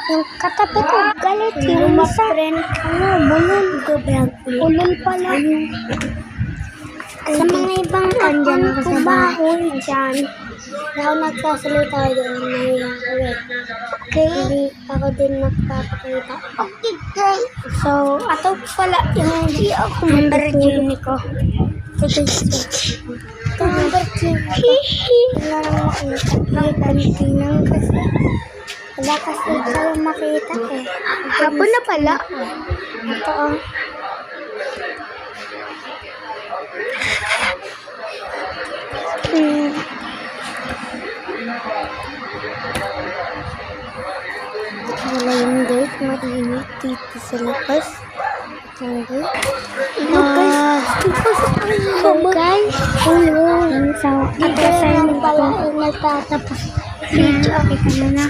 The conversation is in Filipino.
Yung katabi ko, galit. Yung isa, bulol. Bulol pala. Sa mga ibang andyan ako sa bahay dyan. Hindi ako nagsasalita doon. Nahiya ko eh. Okay. Hindi ako din nagpapakita. Okay. So, ato pala yung hindi ako number Jimmy ko. Ito number Jimmy. Wala nang makita. Kantinang kasi. Wala kasi kayong makita eh. Hapon na pala. Ito oh. Wala yung gate, mainit dito sa labas. Ang gate. Guys, hello. So, ito sa inyo pala ay nagtatapos video. Okay ka na.